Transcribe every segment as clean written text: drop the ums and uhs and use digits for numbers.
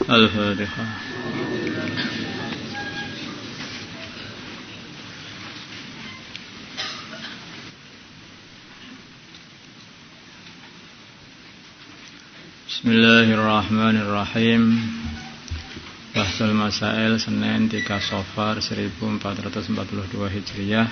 Al-Fatihah. Bismillahirrahmanirrahim. Bahsul Masail Senin 3 Safar 1442 Hijriah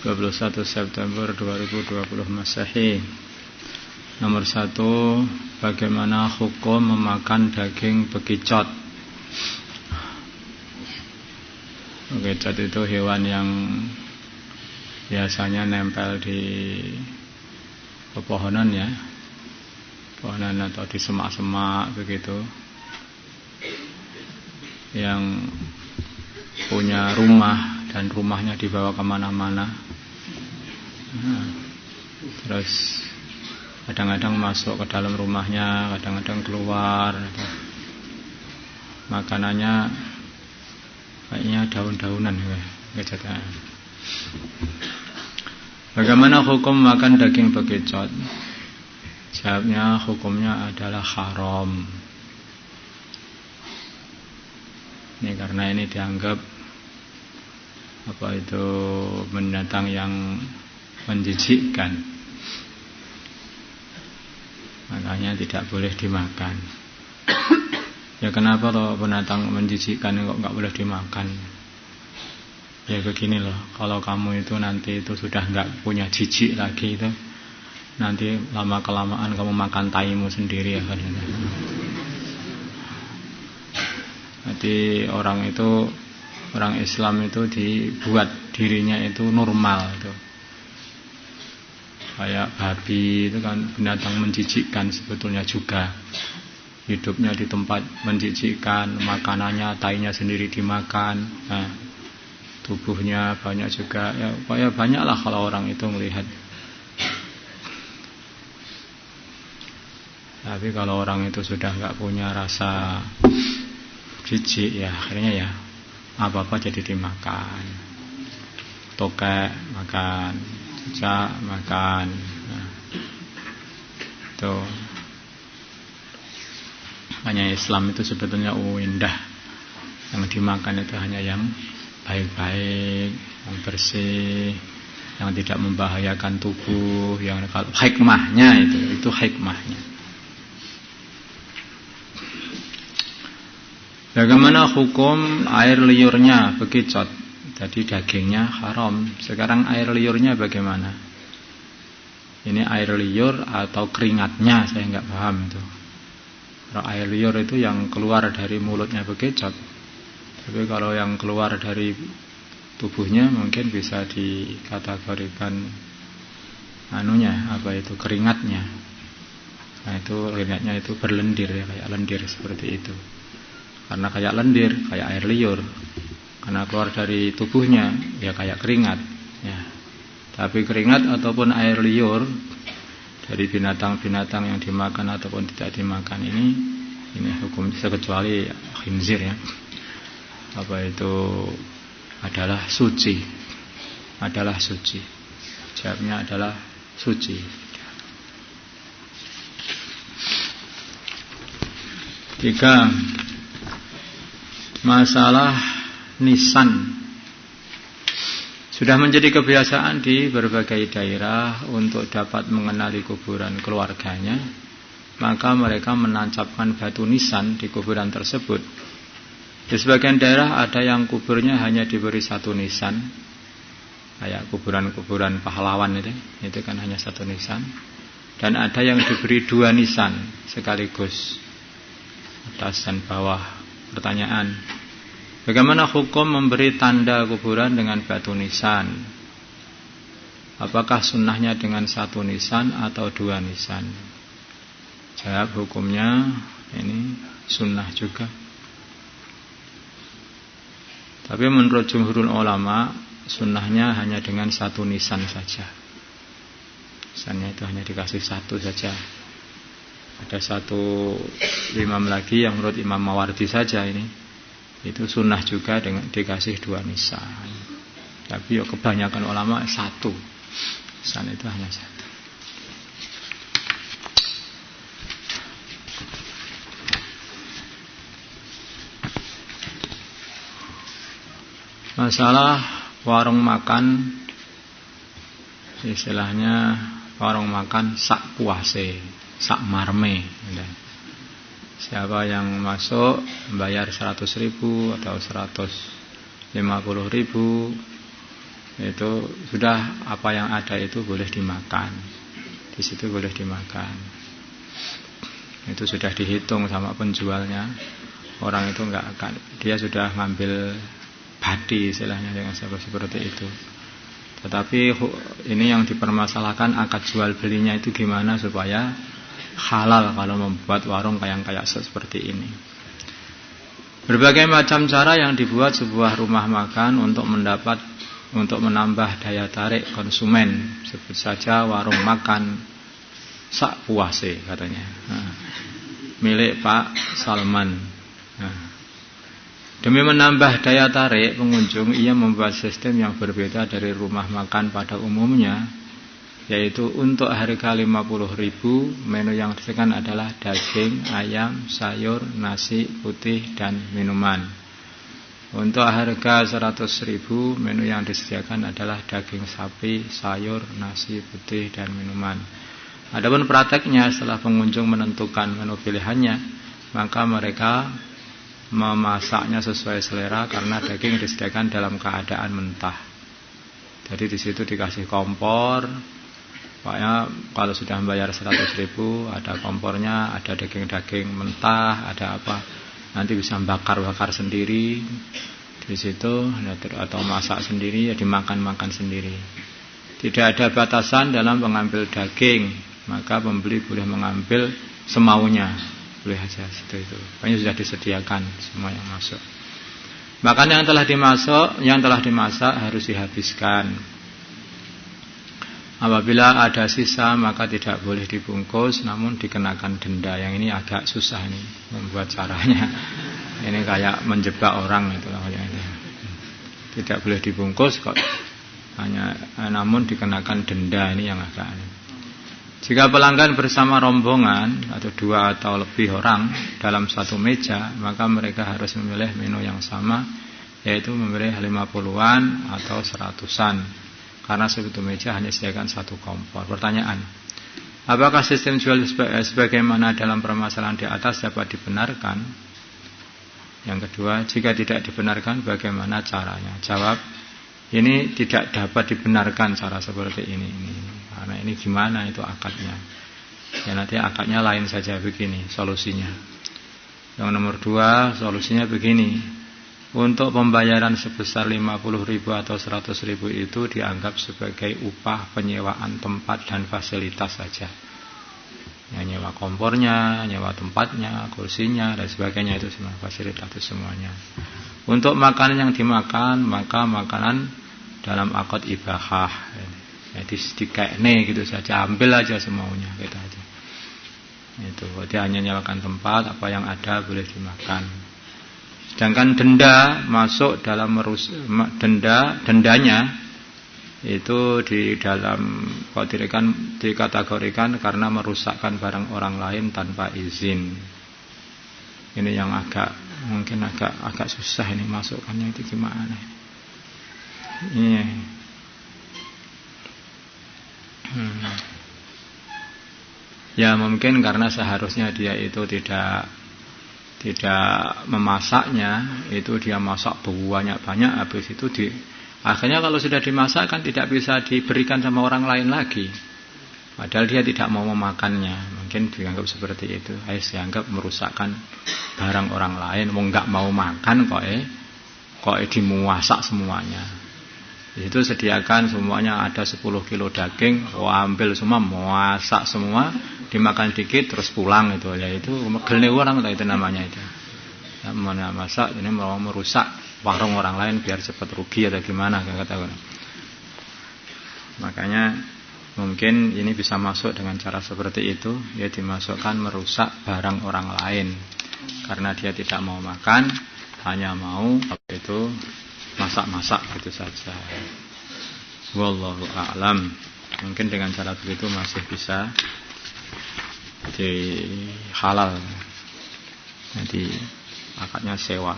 21 September 2020 Masehi. Nomor 1, bagaimana hukum memakan daging bekicot? Bekicot itu hewan yang biasanya nempel di pepohonan ya, pohonan atau di semak-semak begitu, yang punya rumah dan rumahnya dibawa kemana-mana. Terus kadang-kadang masuk ke dalam rumahnya, kadang-kadang keluar. Makanannya kayaknya daun-daunan ya. Bagaimana hukum makan daging bekicot? Jawabnya, hukumnya adalah haram. Ini karena ini dianggap binatang yang menjijikkan. Makanya tidak boleh dimakan. Ya kenapa loh binatang menjijikkan kok nggak boleh dimakan? Ya begini loh, kalau kamu itu nanti itu sudah nggak punya jijik lagi itu, nanti lama kelamaan kamu makan taimu sendiri ya kan. Jadi orang Islam itu dibuat dirinya itu normal itu. Kayak babi itu kan binatang menjijikkan sebetulnya juga. Hidupnya di tempat menjijikkan, makanannya tainya sendiri dimakan. Nah, tubuhnya banyak juga ya, kayak banyaklah kalau orang itu melihat. Tapi kalau orang itu sudah nggak punya rasa jijik ya akhirnya ya apa-apa jadi dimakan. Tokek makan, cicak makan. Nah, itu hanya Islam itu sebetulnya indah. Yang dimakan itu hanya yang baik-baik, yang bersih, yang tidak membahayakan tubuh, yang kalau hikmahnya itu hikmahnya. Bagaimana hukum air liurnya bekicot? Jadi dagingnya haram. Sekarang air liurnya bagaimana? Ini air liur atau keringatnya, saya nggak paham itu. Kalau air liur itu yang keluar dari mulutnya bekicot. Tapi kalau yang keluar dari tubuhnya mungkin bisa dikategorikan keringatnya. Nah itu keringatnya itu berlendir ya, kayak lendir seperti itu. Karena kayak lendir, kayak air liur. Karena keluar dari tubuhnya ya kayak keringat ya. Tapi keringat ataupun air liur dari binatang-binatang yang dimakan ataupun tidak dimakan ini hukum kecuali khinzir ya. Adalah suci. Adalah suci. Jawabnya adalah suci. Tiga, masalah nisan. Sudah menjadi kebiasaan di berbagai daerah untuk dapat mengenali kuburan keluarganya, maka mereka menancapkan batu nisan di kuburan tersebut. Di sebagian daerah ada yang kuburnya hanya diberi satu nisan, kayak kuburan-kuburan pahlawan itu kan hanya satu nisan. Dan ada yang diberi dua nisan sekaligus, atas dan bawah. Pertanyaan, bagaimana hukum memberi tanda kuburan dengan batu nisan? Apakah sunnahnya dengan satu nisan atau dua nisan? Jawab, hukumnya ini sunnah juga. Tapi menurut jumhurul ulama, sunnahnya hanya dengan satu nisan saja. Nisannya itu hanya dikasih satu saja. Ada satu imam lagi yang menurut Imam Mawardi saja ini, itu sunnah juga dengan dikasih dua nisan. Tapi kebanyakan ulama satu. Nisan itu hanya satu. Masalah warung makan, istilahnya warung makan sak puase, sak marme. Siapa yang masuk bayar 100.000 atau 150.000, itu sudah apa yang ada itu boleh dimakan. Di situ boleh dimakan. Itu sudah dihitung sama penjualnya. Orang itu enggak akan, dia sudah ngambil badi istilahnya dengan seperti itu. Tetapi ini yang dipermasalahkan akad jual belinya itu gimana supaya halal kalau membuat warung kayak seperti ini. Berbagai macam cara yang dibuat sebuah rumah makan untuk menambah daya tarik konsumen. Sebut saja warung makan sak puase katanya. Milik Pak Salman. Demi menambah daya tarik pengunjung, ia membuat sistem yang berbeda dari rumah makan pada umumnya, yaitu untuk harga 50.000, menu yang disediakan adalah daging, ayam, sayur, nasi putih, dan minuman. Untuk harga 100.000, menu yang disediakan adalah daging sapi, sayur, nasi putih, dan minuman. Adapun prakteknya, setelah pengunjung menentukan menu pilihannya, maka mereka memasaknya sesuai selera karena daging disediakan dalam keadaan mentah. Jadi di situ dikasih kompor. Pokoknya kalau sudah membayar 100.000, ada kompornya, ada daging-daging mentah, ada apa, nanti bisa bakar sendiri di situ, atau masak sendiri, ya dimakan sendiri. Tidak ada batasan dalam mengambil daging, maka pembeli boleh mengambil semaunya. Boleh saja itu. Pokoknya sudah disediakan semua yang masuk. Makanan yang telah dimasak harus dihabiskan. Apabila ada sisa maka tidak boleh dibungkus, namun dikenakan denda. Yang ini agak susah nih membuat caranya. Ini kayak menjebak orang itu namanya. Tidak boleh dibungkus kok. Namun dikenakan denda, ini yang agak aneh. Jika pelanggan bersama rombongan atau 2 atau lebih orang dalam satu meja, maka mereka harus memilih menu yang sama, yaitu memilih 50-an atau 100-an, karena satu meja hanya disediakan satu kompor. Pertanyaan, apakah sistem jual sebagaimana dalam permasalahan di atas dapat dibenarkan? Yang kedua, jika tidak dibenarkan, bagaimana caranya? Jawab, ini tidak dapat dibenarkan cara seperti ini. Karena ini gimana itu akadnya? Ya nanti akadnya lain saja begini solusinya. Yang nomor 2, solusinya begini. Untuk pembayaran sebesar 50.000 atau 100.000 itu dianggap sebagai upah penyewaan tempat dan fasilitas saja. Ya, nyewa kompornya, nyewa tempatnya, kursinya dan sebagainya, itu semua fasilitas itu semuanya. Untuk makanan yang dimakan, maka makanan dalam akad ibahah. Jadi dikekne gitu saja, ambil aja semaunya gitu aja. Itu dia hanya nyalakan tempat, apa yang ada boleh dimakan. Sedangkan denda masuk dalam dendanya itu di dalam dikategorikan karena merusakkan barang orang lain tanpa izin. Ini yang mungkin agak susah ini masukkannya, itu gimana? Ini. Ya mungkin karena seharusnya dia itu tidak memasaknya, itu dia masak banyak, habis itu akhirnya kalau sudah dimasak kan tidak bisa diberikan sama orang lain lagi, padahal dia tidak mau memakannya. Mungkin dianggap seperti itu, dianggap merusakkan barang orang lain. Mau nggak mau makan kok dimasak semuanya. Itu sediakan semuanya, ada 10 kilo daging, ambil semua, masak semua, dimakan dikit terus pulang itu. Ya itu megelne orang itu namanya itu. Ya, mana masak ini mau merusak warung orang lain biar cepat rugi atau gimana kata. Makanya mungkin ini bisa masuk dengan cara seperti itu, ya dimasukkan merusak barang orang lain karena dia tidak mau makan, hanya mau itu masak-masak gitu saja. Wallahu a'lam. Mungkin dengan cara begitu masih bisa dihalal. Jadi akadnya sewa.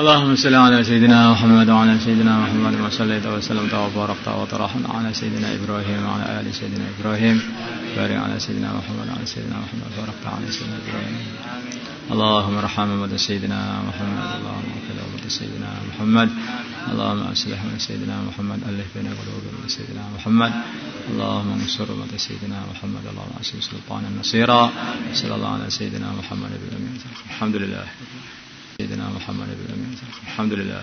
اللهم صل على سيدنا محمد وعلى سيدنا محمد وصليت وسلمت وباركت وترحمت على سيدنا إبراهيم وعلى آل سيدنا إبراهيم بارك على سيدنا محمد وعلى سيدنا محمد وباركت على سيدنا إبراهيم اللهم ارحم أمة سيدنا محمد اللهم اغفر أمة سيدنا محمد اللهم أصلح من سيدنا محمد ألف بين قلوب من سيدنا محمد اللهم انصر أمة سيدنا محمد اللهم أنصر سلطانا نصيرا صلى الله على سيدنا محمد الحمد لله سيدنا محمد الحمد لله